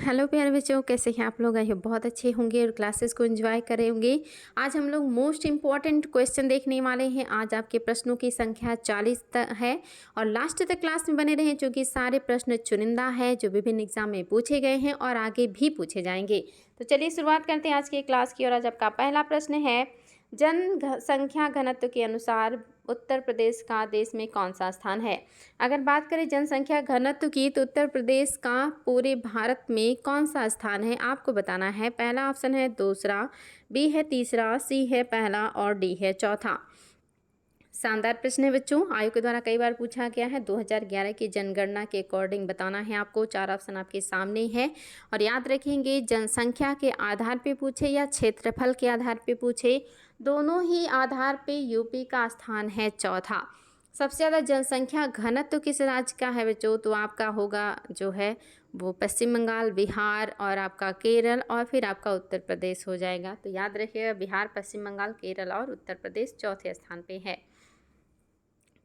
Hello प्यारे बच्चों, कैसे हैं आप लोग? आई होप बहुत अच्छे होंगे और क्लासेस को एंजॉय कर रहे होंगे। आज हम लोग मोस्ट इम्पॉर्टेंट क्वेश्चन देखने वाले हैं। आज आपके प्रश्नों की संख्या 40 है और लास्ट तक क्लास में बने रहें, क्योंकि सारे प्रश्न चुनिंदा है जो विभिन्न एग्जाम में पूछे गए हैं और आगे भी पूछे जाएंगे। तो चलिए शुरुआत करते हैं आज की क्लास की। और आज आपका पहला प्रश्न है, जनसंख्या घनत्व के अनुसार उत्तर प्रदेश का देश में कौन सा स्थान है? अगर बात करें जनसंख्या घनत्व की, तो उत्तर प्रदेश का पूरे भारत में कौन सा स्थान है आपको बताना है। पहला ऑप्शन है दूसरा, बी है तीसरा, सी है पहला और डी है चौथा। शानदार प्रश्न है बच्चों, आयोग के द्वारा कई बार पूछा गया है। 2011 की जनगणना के अकॉर्डिंग बताना है आपको। 4 ऑप्शन आपके सामने है और याद रखेंगे, जनसंख्या के आधार पे पूछे या क्षेत्रफल के आधार पे पूछे, दोनों ही आधार पे यूपी का स्थान है चौथा। सबसे ज़्यादा जनसंख्या घनत्व किस राज्य का है बच्चों? तो आपका होगा जो है वो पश्चिम बंगाल, बिहार और आपका केरल और फिर आपका उत्तर प्रदेश हो जाएगा। तो याद रखिएगा, बिहार, पश्चिम बंगाल, केरल और उत्तर प्रदेश चौथे स्थान पे है।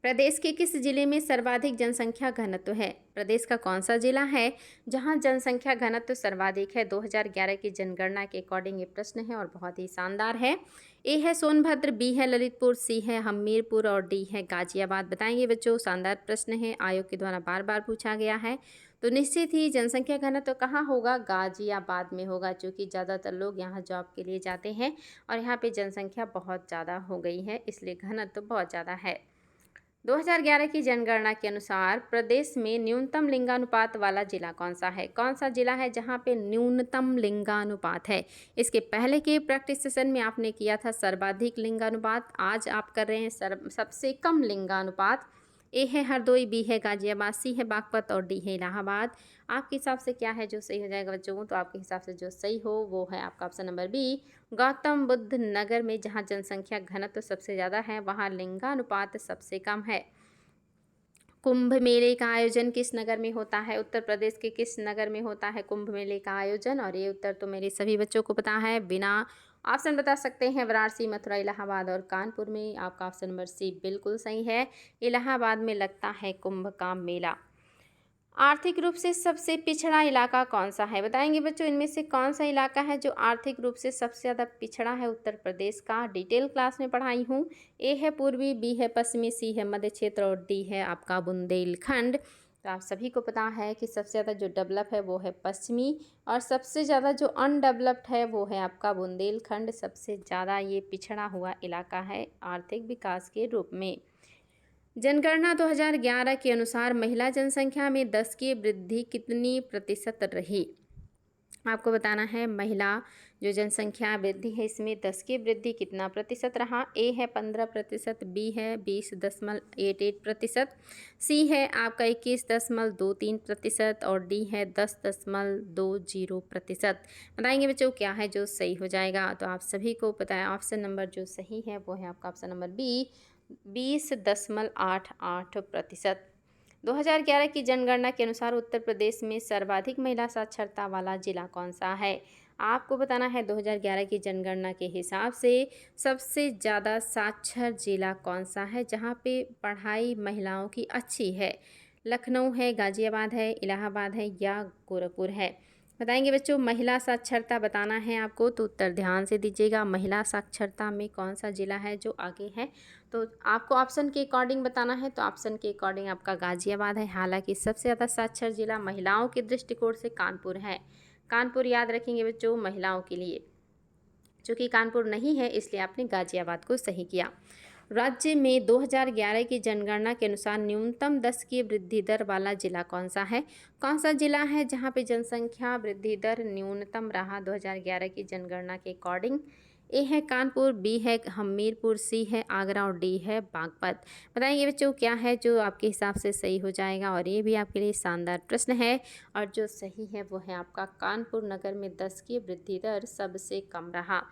प्रदेश के किस जिले में सर्वाधिक जनसंख्या घनत्व है? प्रदेश का कौन सा जिला है जहां जनसंख्या घनत्व सर्वाधिक है? 2011 की जनगणना के अकॉर्डिंग ये प्रश्न है और बहुत ही शानदार है। ए है सोनभद्र, बी है ललितपुर, सी है हमीरपुर और डी है गाजियाबाद। बताएंगे बच्चों, शानदार प्रश्न है, आयोग के द्वारा बार बार पूछा गया है। तो निश्चित ही जनसंख्या घनत्व कहाँ होगा? गाजियाबाद में होगा, क्योंकि ज़्यादातर लोग यहाँ जॉब के लिए जाते हैं और यहाँ पे जनसंख्या बहुत ज़्यादा हो गई है, इसलिए घनत्व बहुत ज़्यादा है। 2011 की जनगणना के अनुसार प्रदेश में न्यूनतम लिंगानुपात वाला जिला कौन सा है? कौन सा जिला है जहां पे न्यूनतम लिंगानुपात है? इसके पहले के प्रैक्टिस सेशन में आपने किया था सर्वाधिक लिंगानुपात, आज आप कर रहे हैं सबसे कम लिंगानुपात। ए है हरदोई, बी है गाजियाबाद, सी है बागपत और डी है इलाहाबाद। आपके हिसाब से क्या है जो सही हो जाएगा बच्चों? तो आपके हिसाब से जो सही हो वो है आपका option number B, Gautam Buddh Nagar में, जहां जनसंख्या घनत्व सबसे ज़्यादा है वहां लिंगानुपात सबसे कम है। कुंभ मेले का आयोजन किस नगर में होता है? उत्तर प्रदेश के किस नगर में होता है कुंभ मेले का आयोजन? और ये उत्तर तो मेरे सभी बच्चों को पता है, बिना ऑप्शन बता सकते हैं। वाराणसी, मथुरा, इलाहाबाद और कानपुर में। आपका ऑप्शन नंबर सी बिल्कुल सही है, इलाहाबाद में लगता है कुंभ का मेला। आर्थिक रूप से सबसे पिछड़ा इलाका कौन सा है? बताएंगे बच्चों, इनमें से कौन सा इलाका है जो आर्थिक रूप से सबसे ज़्यादा पिछड़ा है उत्तर प्रदेश का? डिटेल क्लास में पढ़ाई हूँ। ए है पूर्वी, बी है पश्चिमी, सी है मध्य क्षेत्र और डी है आपका बुंदेलखंड। तो आप सभी को पता है कि सबसे ज़्यादा जो डेवलप है वो है पश्चिमी और सबसे ज़्यादा जो अनडेवलप्ड है वो है आपका बुंदेलखंड। सबसे ज़्यादा ये पिछड़ा हुआ इलाका है आर्थिक विकास के रूप में। जनगणना 2011 के अनुसार महिला जनसंख्या में 10 की वृद्धि कितनी प्रतिशत रही? आपको बताना है, महिला जो जनसंख्या वृद्धि है इसमें 10 की वृद्धि कितना प्रतिशत रहा? ए है 15%, बी है 20.88%, सी है आपका 21.23% और डी है 10.20%। बताएंगे बच्चों क्या है जो सही हो जाएगा? तो आप सभी को पता है ऑप्शन नंबर जो सही है वो है आपका ऑप्शन नंबर बी, 20.88%। 2011 की जनगणना के अनुसार उत्तर प्रदेश में सर्वाधिक महिला साक्षरता वाला जिला कौन सा है? आपको बताना है 2011 की जनगणना के हिसाब से सबसे ज़्यादा साक्षर जिला कौन सा है जहाँ पे पढ़ाई महिलाओं की अच्छी है? लखनऊ है, गाजियाबाद है, इलाहाबाद है या गोरखपुर है? बताएंगे बच्चों, महिला साक्षरता बताना है आपको, तो उत्तर ध्यान से दीजिएगा। महिला साक्षरता में कौन सा जिला है जो आगे है? तो आपको ऑप्शन के अकॉर्डिंग बताना है, तो ऑप्शन के अकॉर्डिंग आपका गाजियाबाद है। हालांकि सबसे ज़्यादा साक्षर जिला महिलाओं के दृष्टिकोण से कानपुर है। कानपुर याद रखेंगे बच्चों महिलाओं के लिए, चूँकि कानपुर नहीं है इसलिए आपने गाजियाबाद को सही किया। राज्य में 2011 की जनगणना के अनुसार न्यूनतम 10 की वृद्धि दर वाला जिला कौन सा है? कौन सा जिला है जहां पे जनसंख्या वृद्धि दर न्यूनतम रहा 2011 की जनगणना के अकॉर्डिंग? ए है कानपुर, बी है हमीरपुर, सी है आगरा और डी है बागपत। बताएंगे बच्चों क्या है जो आपके हिसाब से सही हो जाएगा? और ये भी आपके लिए शानदार प्रश्न है और जो सही है वो है आपका कानपुर नगर में 10 की वृद्धि दर सबसे कम रहा।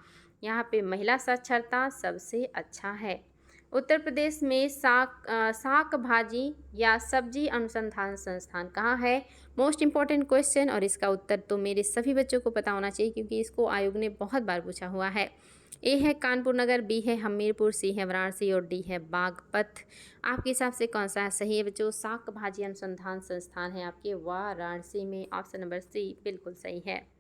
यहाँ पे महिला साक्षरता सबसे अच्छा है। उत्तर प्रदेश में शाक भाजी या सब्जी अनुसंधान संस्थान कहाँ है? मोस्ट इम्पॉर्टेंट क्वेश्चन, और इसका उत्तर तो मेरे सभी बच्चों को पता होना चाहिए क्योंकि इसको आयोग ने बहुत बार पूछा हुआ है। ए है कानपुर नगर, बी है हमीरपुर, सी है वाराणसी और डी है बागपत। आपके हिसाब से कौन सा सही है बच्चों? शाक भाजी अनुसंधान संस्थान है आपके वाराणसी में। ऑप्शन नंबर सी बिल्कुल सही है।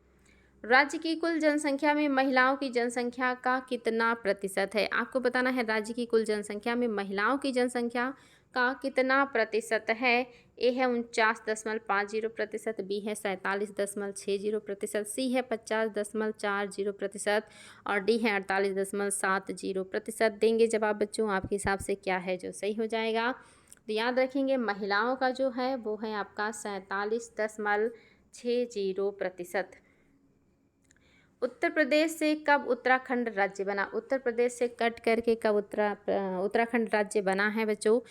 राज्य की कुल जनसंख्या में महिलाओं की जनसंख्या का कितना प्रतिशत है? आपको बताना है राज्य की कुल जनसंख्या में महिलाओं की जनसंख्या का कितना प्रतिशत है। ए है 49.50%, बी है 47.60%, सी है 50.40% और डी है 48.70%। देंगे जवाब बच्चों, आपके हिसाब से क्या है जो सही हो जाएगा? तो याद रखेंगे महिलाओं का जो है वो है आपका 47.60%। उत्तर प्रदेश से कब उत्तराखंड राज्य बना? उत्तर प्रदेश से कट करके कब उत्तराखंड राज्य बना है बच्चों?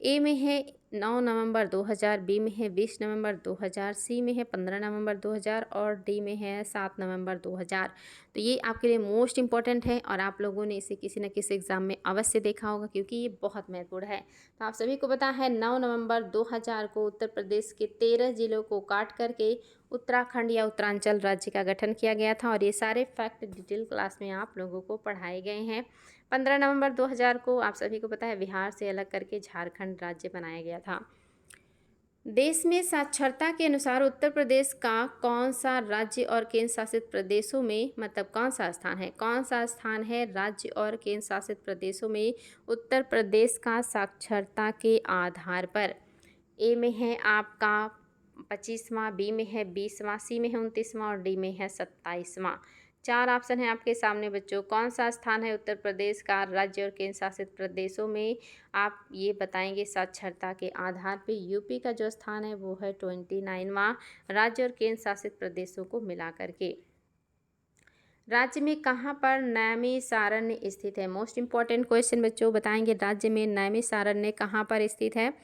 ए में है 9 नवंबर 2000, बी में है 20 नवंबर 2000, सी में है 15 नवंबर 2000 और डी में है 7 नवंबर 2000। तो ये आपके लिए मोस्ट इम्पॉर्टेंट है और आप लोगों ने इसे किसी न किसी एग्ज़ाम में अवश्य देखा होगा क्योंकि ये बहुत महत्वपूर्ण है। तो आप सभी को पता है 9 नवंबर 2000 को उत्तर प्रदेश के 13 जिलों को काट करके उत्तराखंड या उत्तरांचल राज्य का गठन किया गया था और ये सारे फैक्ट डिटेल क्लास में आप लोगों को पढ़ाए गए हैं। 15 नवंबर 2000 को आप सभी को पता है बिहार से अलग करके झारखंड राज्य बनाया गया था। देश में साक्षरता के अनुसार उत्तर प्रदेश का कौन सा राज्य और केंद्र शासित प्रदेशों में, मतलब कौन सा स्थान है, कौन सा स्थान है राज्य और केंद्र शासित प्रदेशों में उत्तर प्रदेश का साक्षरता के आधार पर? ए में है आपका 25वां, बी में है 20वां, सी में है 29वां और डी में है 27वां। 4 ऑप्शन है आपके सामने बच्चों। कौन सा स्थान है उत्तर प्रदेश का राज्य और केंद्र शासित प्रदेशों में? आप ये बताएंगे साक्षरता के आधार पे। यूपी का जो स्थान है वो है 29वां राज्य और केंद्र शासित प्रदेशों को मिला करके। राज्य में कहाँ पर नैमिषारण्य स्थित है? मोस्ट इम्पॉर्टेंट क्वेश्चन बच्चों, बताएंगे राज्य में नैमिषारण्य कहाँ पर स्थित है।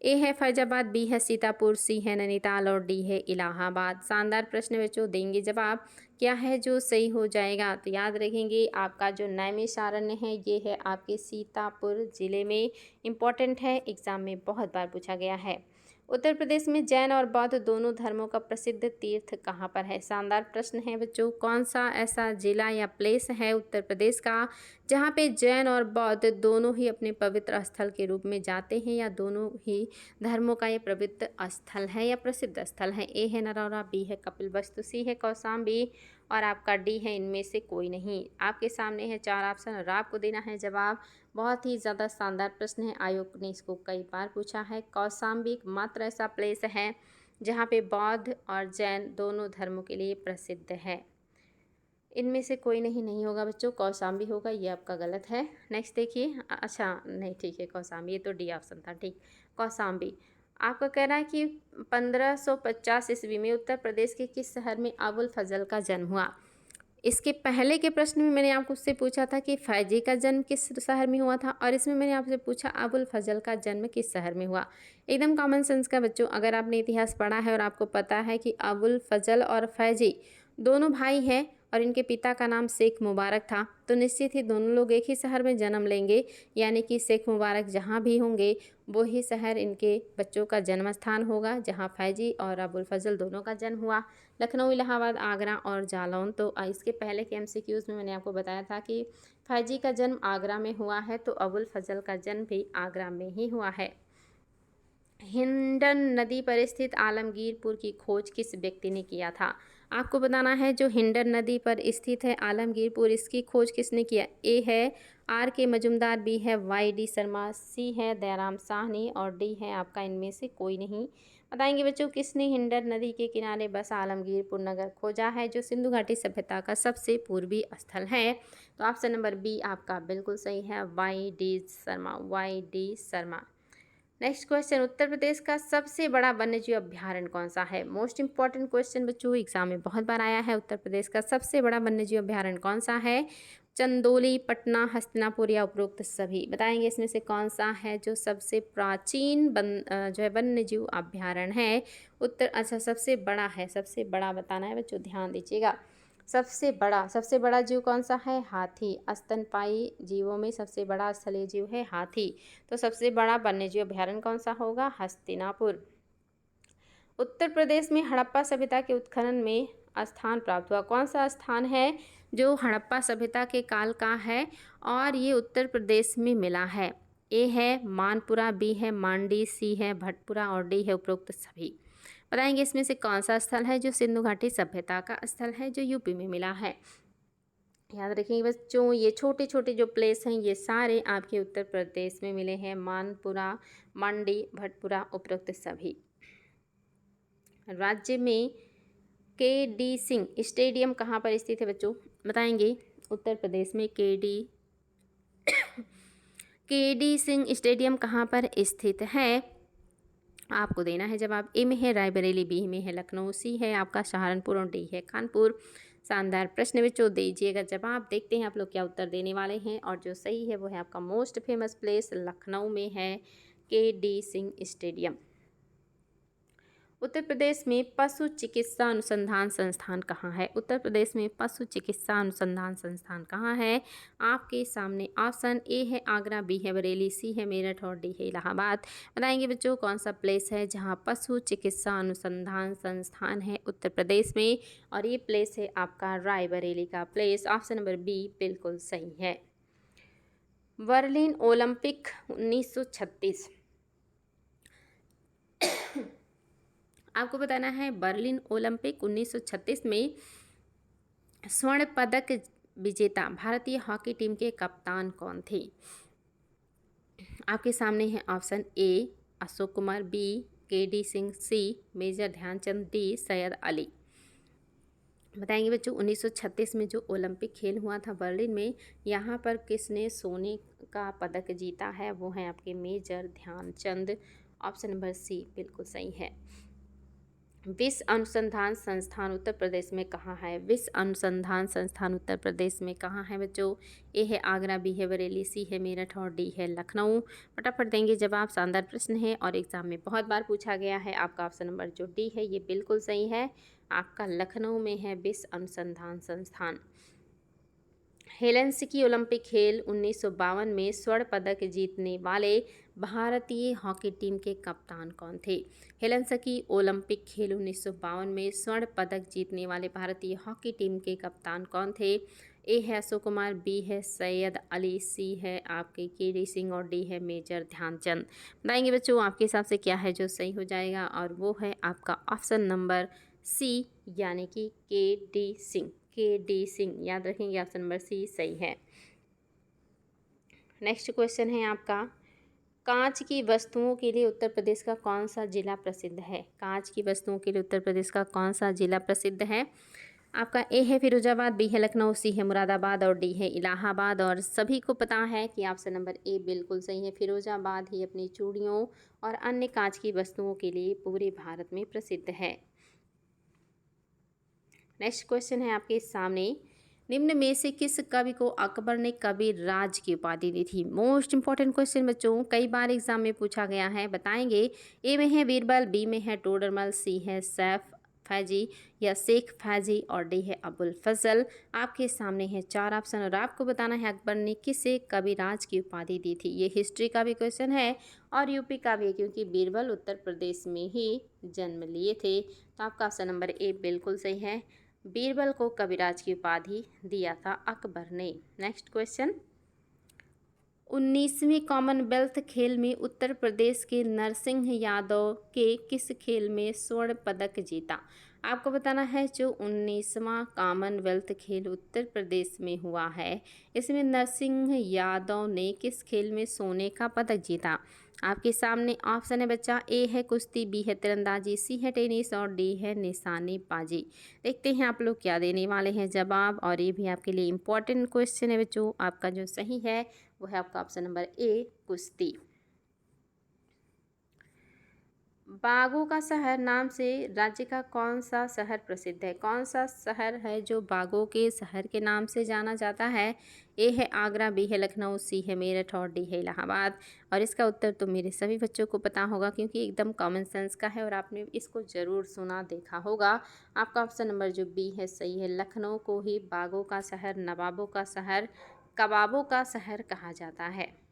ए है फैजाबाद, बी है सीतापुर, सी है नैनीताल और डी है इलाहाबाद। शानदार प्रश्न बच्चों, देंगे जवाब, क्या है जो सही हो जाएगा? तो याद रखेंगे आपका जो नैमिषारण्य है ये है आपके सीतापुर जिले में। इम्पॉर्टेंट है, एग्जाम में बहुत बार पूछा गया है। उत्तर प्रदेश में जैन और बौद्ध दोनों धर्मों का प्रसिद्ध तीर्थ कहाँ पर है? शानदार प्रश्न है बच्चों। कौन सा ऐसा जिला या प्लेस है उत्तर प्रदेश का जहाँ पे जैन और बौद्ध दोनों ही अपने पवित्र स्थल के रूप में जाते हैं, या दोनों ही धर्मों का ये पवित्र स्थल है या प्रसिद्ध स्थल है? ए है नरौरा, बी है कपिलवस्तु, सी है कौशाम्बी और आपका डी है इनमें से कोई नहीं। आपके सामने है 4 ऑप्शन और आपको देना है जवाब। बहुत ही ज़्यादा शानदार प्रश्न है, आयोग ने इसको कई बार पूछा है। कौशाम्बी मात्र ऐसा प्लेस है जहाँ पे बौद्ध और जैन दोनों धर्मों के लिए प्रसिद्ध है। इनमें से कोई नहीं होगा बच्चों, कौशाम्बी होगा, ये आपका गलत है। नेक्स्ट देखिए, अच्छा नहीं ठीक है कौशाम्बी, ये तो डी ऑप्शन था, ठीक। कौशाम्बी आपका कह रहा है कि 1550 ईस्वी में उत्तर प्रदेश के किस शहर में अबुल फजल का जन्म हुआ? इसके पहले के प्रश्न में मैंने आपको उससे पूछा था कि फैजी का जन्म किस शहर में हुआ था, और इसमें मैंने आपसे पूछा अबुल फजल का जन्म किस शहर में हुआ। एकदम कॉमन सेंस का बच्चों, अगर आपने इतिहास पढ़ा है और आपको पता है कि अबुल फजल और फैजी दोनों भाई हैं और इनके पिता का नाम शेख मुबारक था, तो निश्चित ही दोनों लोग एक ही शहर में जन्म लेंगे, यानी कि शेख मुबारक जहाँ भी होंगे वो ही शहर इनके बच्चों का जन्म स्थान होगा जहाँ फैजी और अबुल फजल दोनों का जन्म हुआ। लखनऊ, इलाहाबाद, आगरा और जालौन। तो इसके पहले के MCQs में मैंने आपको बताया था कि फैजी का जन्म आगरा में हुआ है, तो अबुल फजल का जन्म भी आगरा में ही हुआ है। हिंडन नदी पर स्थित आलमगीरपुर की खोज किस व्यक्ति ने किया था? आपको बताना है जो हिंडन नदी पर स्थित है आलमगीरपुर, इसकी खोज किसने किया? ए है RK मजुमदार, बी है YD शर्मा, सी है दयाराम साहनी और डी है आपका इनमें से कोई नहीं। बताएंगे बच्चों किसने हिंडन नदी के किनारे बसा आलमगीरपुर नगर खोजा है, जो सिंधु घाटी सभ्यता का सबसे पूर्वी स्थल है? तो ऑप्शन नंबर बी आपका बिल्कुल सही है, YD Sharma, YD Sharma. Next question, Uttar Pradesh का सबसे बड़ा वन्यजीव अभ्यारण्य कौन सा है? मोस्ट इंपॉर्टेंट क्वेश्चन बच्चों, एग्जाम में बहुत बार आया है। उत्तर प्रदेश का सबसे बड़ा वन्यजीव अभ्यारण्य कौन सा है? चंदौली, पटना, हस्तिनापुर या उपरोक्त सभी? बताएंगे इसमें से कौन सा है जो सबसे प्राचीन जो है वन्यजीव अभ्यारण्य है। अच्छा सबसे बड़ा है, सबसे बड़ा बताना है बच्चों, ध्यान दीजिएगा। सबसे बड़ा जीव कौन सा है? हाथी। स्तनपायी जीवों में सबसे बड़ा स्थलीय जीव है हाथी। तो सबसे बड़ा वन्यजीव अभ्यारण्य कौन सा होगा? हस्तिनापुर। उत्तर प्रदेश में हड़प्पा सभ्यता के उत्खनन में स्थान प्राप्त हुआ। कौन सा स्थान है जो हड़प्पा सभ्यता के काल का है और ये उत्तर प्रदेश में मिला है? ए है मानपुरा, बी है मांडी, सी है भटपुरा और डी है उपरोक्त सभी। बताएंगे इसमें से कौन सा स्थल है जो सिंधु घाटी सभ्यता का स्थल है जो यूपी में मिला है। याद रखिए बच्चों, ये छोटे छोटे जो प्लेस हैं ये सारे आपके उत्तर प्रदेश में मिले हैं। मानपुरा, मंडी, भटपुरा उपरोक्त सभी। राज्य में के डी सिंह स्टेडियम कहाँ पर स्थित है बच्चों? बताएंगे। उत्तर प्रदेश में के डी सिंह स्टेडियम कहाँ पर स्थित है? आपको देना है जवाब। ए में है रायबरेली, बी में है लखनऊ, सी है आपका सहारनपुर और डी है कानपुर। शानदार प्रश्न बच्चों, दीजिएगा जवाब। देखते हैं आप लोग क्या उत्तर देने वाले हैं। और जो सही है वो है आपका मोस्ट फेमस प्लेस लखनऊ में है के डी सिंह स्टेडियम। उत्तर प्रदेश में पशु चिकित्सा अनुसंधान संस्थान कहाँ है? उत्तर प्रदेश में पशु चिकित्सा अनुसंधान संस्थान कहाँ है? आपके सामने ऑप्शन ए है आगरा, बी है बरेली, सी है मेरठ और डी है इलाहाबाद। बताएंगे बच्चों कौन सा प्लेस है जहाँ पशु चिकित्सा अनुसंधान संस्थान है उत्तर प्रदेश में? और ये प्लेस है आपका रायबरेली का प्लेस। ऑप्शन नंबर बी बिल्कुल सही है। बर्लिन ओलंपिक 1936, आपको बताना है बर्लिन ओलंपिक 1936 में स्वर्ण पदक विजेता भारतीय हॉकी टीम के कप्तान कौन थे? आपके सामने है option A Ashok Kumar, B K D Singh, C major Dhyanchand, D Syed Ali. बताएंगे बच्चों 1936 में जो ओलंपिक खेल हुआ था बर्लिन में, यहाँ पर किसने सोने का पदक जीता है? वो है आपके major Dhyanchand. Option number C बिल्कुल सही है। विश्व अनुसंधान संस्थान उत्तर प्रदेश में कहाँ है? विश्व अनुसंधान संस्थान उत्तर प्रदेश में कहाँ है बच्चों? ए है आगरा, बी है बरेली, सी है मेरठ और डी है लखनऊ। फटाफट देंगे जवाब। शानदार प्रश्न है और एग्जाम में बहुत बार पूछा गया है। आपका ऑप्शन नंबर जो डी है ये बिल्कुल सही है। आपका लखनऊ में है विश्व अनुसंधान संस्थान। हेलेंसिकी ओलंपिक खेल 1952 में स्वर्ण पदक जीतने वाले भारतीय हॉकी टीम के कप्तान कौन थे? हेलेंसिकी ओलंपिक खेल 1952 में स्वर्ण पदक जीतने वाले भारतीय हॉकी टीम के कप्तान कौन थे? ए है अशोक कुमार, बी है सैयद अली, सी है आपके के डी सिंह और डी है मेजर ध्यानचंद। बताएंगे बच्चों आपके हिसाब से क्या है जो सही हो जाएगा? और वो है आपका ऑप्शन नंबर सी यानी कि के डी सिंह। के डी सिंह याद रखेंगे, ऑप्शन नंबर सी सही है। नेक्स्ट क्वेश्चन है आपका, कांच की वस्तुओं के लिए उत्तर प्रदेश का कौन सा जिला प्रसिद्ध है? कांच की वस्तुओं के लिए उत्तर प्रदेश का कौन सा जिला प्रसिद्ध है? आपका ए है फिरोजाबाद, बी है लखनऊ, सी है मुरादाबाद और डी है इलाहाबाद। और सभी को पता है कि ऑप्शन नंबर ए बिल्कुल सही है। फिरोजाबाद ही अपनी चूड़ियों और अन्य कांच की वस्तुओं के लिए पूरे भारत में प्रसिद्ध है। नेक्स्ट क्वेश्चन है आपके सामने, निम्न में से किस कवि को अकबर ने कवि राज की उपाधि दी थी? मोस्ट इंपॉर्टेंट क्वेश्चन बच्चों, कई बार एग्जाम में पूछा गया है। बताएंगे। ए में है बीरबल, बी में है टोडरमल, सी है सैफ फैजी या शेख फैजी और डी है अबुल फजल। आपके सामने है चार ऑप्शन और आपको बताना है अकबर ने किसे कविराज की उपाधि दी थी। ये हिस्ट्री का भी क्वेश्चन है और यूपी का भी है, क्योंकि बीरबल उत्तर प्रदेश में ही जन्म लिए थे। तो आपका ऑप्शन नंबर ए बिल्कुल सही है। बीरबल को कविराज की उपाधि दिया था अकबर ने। नेक्स्ट क्वेश्चन, 19वीं कॉमनवेल्थ खेल में उत्तर प्रदेश के नरसिंह यादव के किस खेल में स्वर्ण पदक जीता? आपको बताना है जो 19वां कॉमनवेल्थ खेल उत्तर प्रदेश में हुआ है, इसमें नरसिंह यादव ने किस खेल में सोने का पदक जीता? आपके सामने ऑप्शन है बच्चा, ए है कुश्ती, बी है तीरंदाजी, सी है टेनिस और डी है निशानेबाजी। देखते हैं आप लोग क्या देने वाले हैं जवाब। और ये भी आपके लिए इम्पोर्टेंट क्वेश्चन है बच्चों। आपका जो सही है वो है आपका ऑप्शन नंबर ए कुश्ती। बागों का शहर नाम से राज्य का कौन सा शहर प्रसिद्ध है? कौन सा शहर है जो बागों के शहर के नाम से जाना जाता है? ए है आगरा, बी है लखनऊ, सी है मेरठ और डी है इलाहाबाद। और इसका उत्तर तो मेरे सभी बच्चों को पता होगा, क्योंकि एकदम कॉमन सेंस का है और आपने इसको ज़रूर सुना देखा होगा। आपका ऑप्शन नंबर जो बी है सही है। लखनऊ को ही बागों का शहर, नवाबों का शहर, कबाबों का शहर कहा जाता है।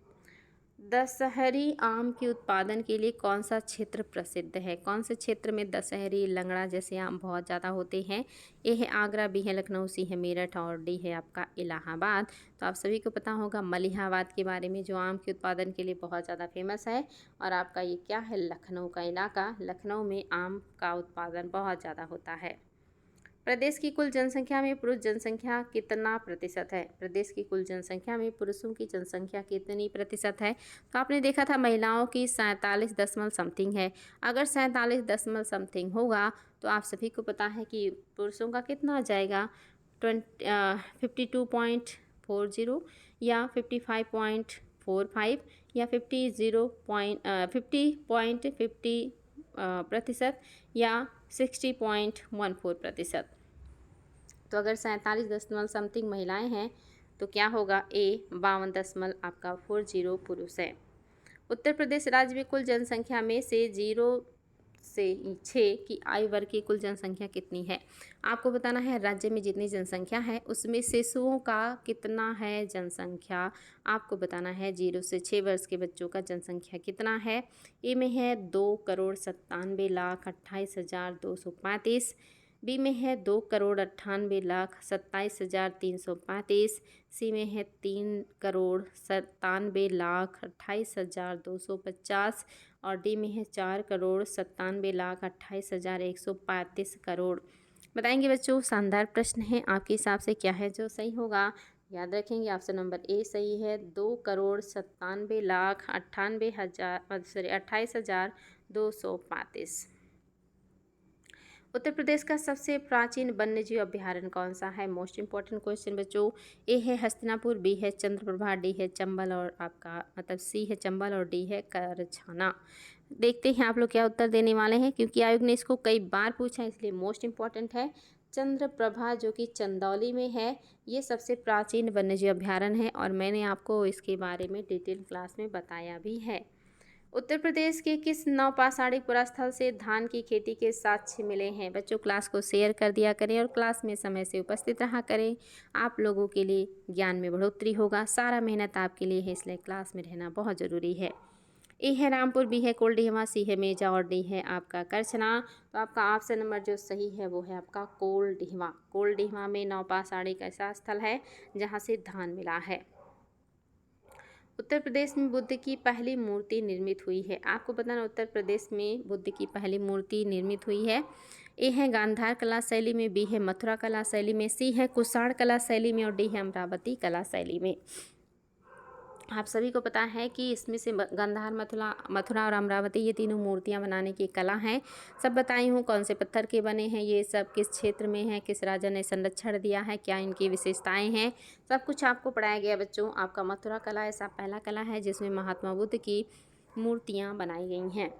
दशहरी आम के उत्पादन के लिए कौन सा क्षेत्र प्रसिद्ध है? कौन से क्षेत्र में दशहरी लंगड़ा जैसे आम बहुत ज़्यादा होते हैं? ए है आगरा, बी है लखनऊ, सी है मेरठ और डी है आपका इलाहाबाद। तो आप सभी को पता होगा मलिहाबाद के बारे में, जो आम के उत्पादन के लिए बहुत ज़्यादा फेमस है। और आपका ये क्या है? लखनऊ का इलाका। लखनऊ में आम का उत्पादन बहुत ज़्यादा होता है। प्रदेश की कुल जनसंख्या में पुरुष जनसंख्या कितना प्रतिशत है? प्रदेश की कुल जनसंख्या में पुरुषों की जनसंख्या कितनी प्रतिशत है? तो आपने देखा था महिलाओं की 47 दशमलव समथिंग है। अगर 47 दशमलव समथिंग होगा तो आप सभी को पता है कि पुरुषों का कितना आ जाएगा? 52.40 या 55.45 या 50.50 प्रतिशत या 60.14%। तो अगर 47 दशमलव महिलाएं हैं तो क्या होगा? ए 52 दशमलव 40 पुरुष है। उत्तर प्रदेश राज्य में कुल जनसंख्या में से 0 से 6 की आयु वर्ग की कुल जनसंख्या कितनी है? आपको बताना है राज्य में जितनी जनसंख्या है उसमें शिशुओं का कितना है जनसंख्या। आपको बताना है 0 से 6 वर्ष के बच्चों का जनसंख्या कितना है। ए में है 2,97,28,235। बी में है 2,98,27,335। सी में है 3,97,28,250 और डी में है 4,97,28,135 करोड़। बताएंगे बच्चों, शानदार प्रश्न है, आपके हिसाब से क्या है जो सही होगा? याद रखेंगे ऑप्शन नंबर ए सही है। 2,97,28,235। उत्तर प्रदेश का सबसे प्राचीन वन्यजीव अभ्यारण्य कौन सा है? मोस्ट इंपॉर्टेंट क्वेश्चन बच्चों। ए है हस्तिनापुर, बी है चंद्रप्रभा, डी है चंबल और आपका मतलब सी है चंबल और डी है करछाना। देखते हैं आप लोग क्या उत्तर देने वाले हैं, क्योंकि आयोग ने इसको कई बार पूछा है इसलिए मोस्ट इंपॉर्टेंट है। चंद्रप्रभा जो कि चंदौली में है, ये सबसे प्राचीन वन्यजीव अभ्यारण्य है और मैंने आपको इसके बारे में डिटेल क्लास में बताया भी है। उत्तर प्रदेश के किस नवपाषाणिक पुरास्थल से धान की खेती के साक्ष्य मिले हैं? बच्चों क्लास को शेयर कर दिया करें और क्लास में समय से उपस्थित रहा करें। आप लोगों के लिए ज्ञान में बढ़ोतरी होगा, सारा मेहनत आपके लिए है, इसलिए क्लास में रहना बहुत ज़रूरी है। ए है रामपुर, बी है कोल्डिहवा, सी है मेजा और डी है आपका करछना। तो आपका ऑप्शन नंबर जो सही है वो है आपका कोल्डिहवा। कोल्डिहवा में नवपाषाणिक ऐसा स्थल है जहाँ से धान मिला है। उत्तर प्रदेश में बुद्ध की पहली मूर्ति निर्मित हुई है। आपको बताना उत्तर प्रदेश में बुद्ध की पहली मूर्ति निर्मित हुई है। ए है गांधार कला शैली में, बी है मथुरा कला शैली में, सी है कुषाण कला शैली में और डी है अमरावती कला शैली में। आप सभी को पता है कि इसमें से गांधार, मथुरा और अमरावती ये तीनों मूर्तियां बनाने की कला हैं। सब बताई हूँ कौन से पत्थर के बने हैं, ये सब किस क्षेत्र में है, किस राजा ने संरक्षण दिया है, क्या इनकी विशेषताएं हैं, सब कुछ आपको पढ़ाया गया बच्चों। आपका मथुरा कला ऐसा पहला कला है जिसमें महात्मा बुद्ध की मूर्तियाँ बनाई गई हैं।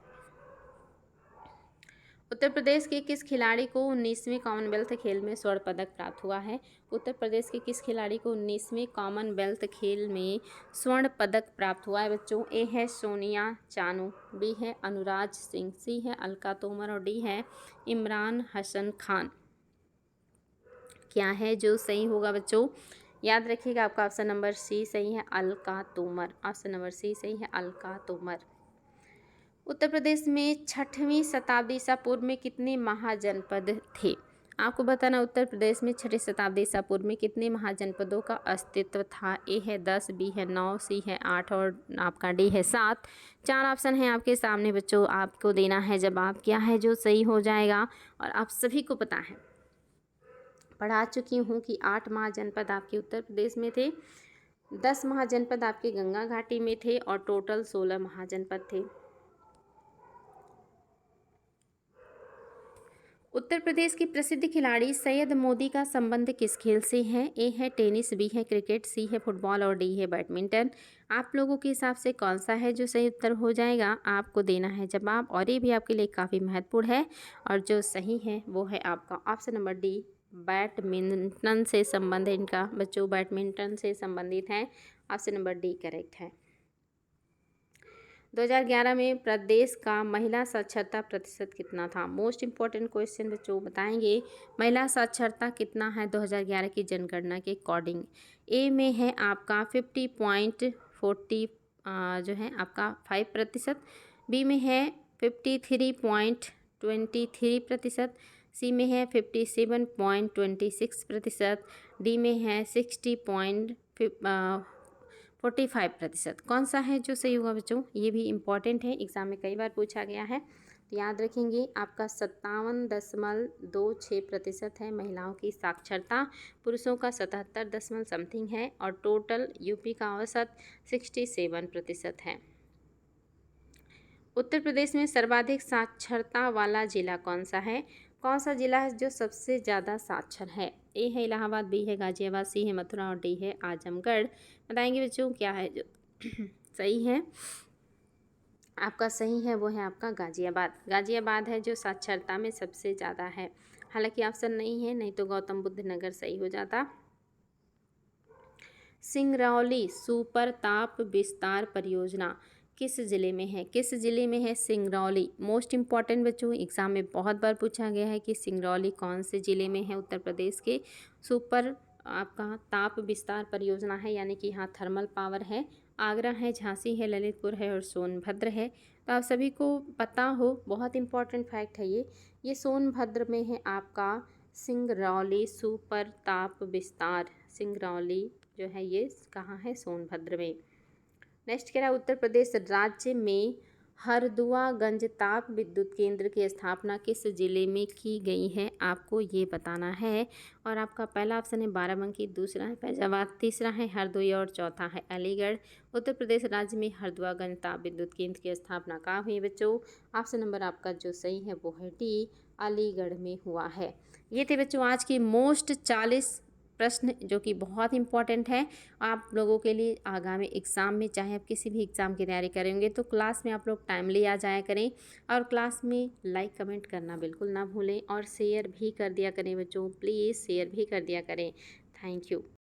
उत्तर प्रदेश के किस खिलाड़ी को 19वें कॉमनवेल्थ खेल में स्वर्ण पदक प्राप्त हुआ है? उत्तर प्रदेश के किस खिलाड़ी को 19वें कॉमनवेल्थ खेल में स्वर्ण पदक प्राप्त हुआ है बच्चों? ए है सोनिया चानू, बी है अनुराज सिंह, सी है अलका तोमर और डी है इमरान हसन खान। क्या है जो सही होगा बच्चों? याद रखिएगा आपका ऑप्शन नंबर सी सही है, Alka Tomar. Option number C सही है, अलका तोमर। उत्तर प्रदेश में 6वीं शताब्दी ईसा पूर्व में कितने महाजनपद थे? आपको बताना उत्तर प्रदेश में 6वीं शताब्दी ईसा पूर्व में कितने महाजनपदों का अस्तित्व था। ए है 10, बी है 9, सी है 8 और आपका डी है 7। 4 ऑप्शन है आपके सामने बच्चों, आपको देना है जवाब। क्या है जो सही हो जाएगा? और आप सभी को पता है, पढ़ा चुकी हूँ कि 8 महाजनपद आपके उत्तर प्रदेश में थे, 10 महाजनपद आपके गंगा घाटी में थे और टोटल 16 महाजनपद थे। उत्तर प्रदेश के प्रसिद्ध खिलाड़ी सैयद मोदी का संबंध किस खेल से है? ए है टेनिस, बी है क्रिकेट, सी है फुटबॉल और डी है बैडमिंटन। आप लोगों के हिसाब से कौन सा है जो सही उत्तर हो जाएगा? आपको देना है जवाब और ये भी आपके लिए काफ़ी महत्वपूर्ण है और जो सही है वो है आपका ऑप्शन नंबर डी, बैडमिंटन से संबंध है इनका। बच्चों बैडमिंटन से संबंधित हैं, ऑप्शन नंबर डी करेक्ट है। 2011 में प्रदेश का महिला साक्षरता प्रतिशत कितना था? मोस्ट इम्पॉर्टेंट क्वेश्चन बच्चों, बताएंगे महिला साक्षरता कितना है 2011 की जनगणना के अकॉर्डिंग। ए में है आपका 50.40 जो है आपका 5%, बी में है 53.23%, सी में है 57.26%, डी में है 60.45%। कौन सा है जो सही होगा बच्चों? ये भी इम्पॉर्टेंट है, एग्ज़ाम में कई बार पूछा गया है, तो याद रखेंगे। आपका 57.26% है महिलाओं की साक्षरता, पुरुषों का 77 दशमलव समथिंग है, और टोटल यूपी का औसत 67% है। उत्तर प्रदेश में सर्वाधिक साक्षरता वाला जिला कौन सा है? कौन सा जिला है जो सबसे ज़्यादा साक्षर है? ए है इलाहाबाद, बी है गाजियाबाद, सी है मथुरा और डी है आजमगढ़। बताएंगे बच्चों क्या है जो सही है? आपका सही है वो है आपका गाजियाबाद। गाजियाबाद है जो साक्षरता में सबसे ज़्यादा है। हालांकि ऑप्शन नहीं है, नहीं तो गौतम बुद्ध नगर सही हो जाता। सिंगरौली सुपर ताप विस्तार परियोजना किस ज़िले में है? किस ज़िले में है सिंगरौली? मोस्ट इम्पॉर्टेंट बच्चों, एग्ज़ाम में बहुत बार पूछा गया है कि सिंगरौली कौन से ज़िले में है उत्तर प्रदेश के। सुपर आपका ताप विस्तार परियोजना है, यानी कि यहाँ थर्मल पावर है। आगरा है, झांसी है, ललितपुर है और सोनभद्र है। तो आप सभी को पता हो, बहुत इम्पॉर्टेंट फैक्ट है ये सोनभद्र में है आपका सिंगरौली सुपर ताप विस्तार। सिंगरौली जो है ये कहाँ है? सोनभद्र में। नेक्स्ट कह रहा है उत्तर प्रदेश राज्य में हरदुआगंज ताप विद्युत केंद्र की स्थापना किस जिले में की गई है? आपको ये बताना है। और आपका पहला ऑप्शन है बाराबंकी, दूसरा है फैजाबाद, तीसरा है हरदोई और चौथा है अलीगढ़। उत्तर प्रदेश राज्य में हरदुआगंज ताप विद्युत केंद्र की स्थापना कहाँ हुई बच्चों? ऑप्शन नंबर आपका जो सही है वो है डी, अलीगढ़ में हुआ है। ये थे बच्चों आज की मोस्ट 40 प्रश्न जो कि बहुत इंपॉर्टेंट है आप लोगों के लिए आगामी एग्ज़ाम में। चाहे आप किसी भी एग्ज़ाम की तैयारी करेंगे तो क्लास में आप लोग टाइमली आ जाया करें, और क्लास में लाइक कमेंट करना बिल्कुल ना भूलें, और शेयर भी कर दिया करें बच्चों, प्लीज़ शेयर भी कर दिया करें। Thank you.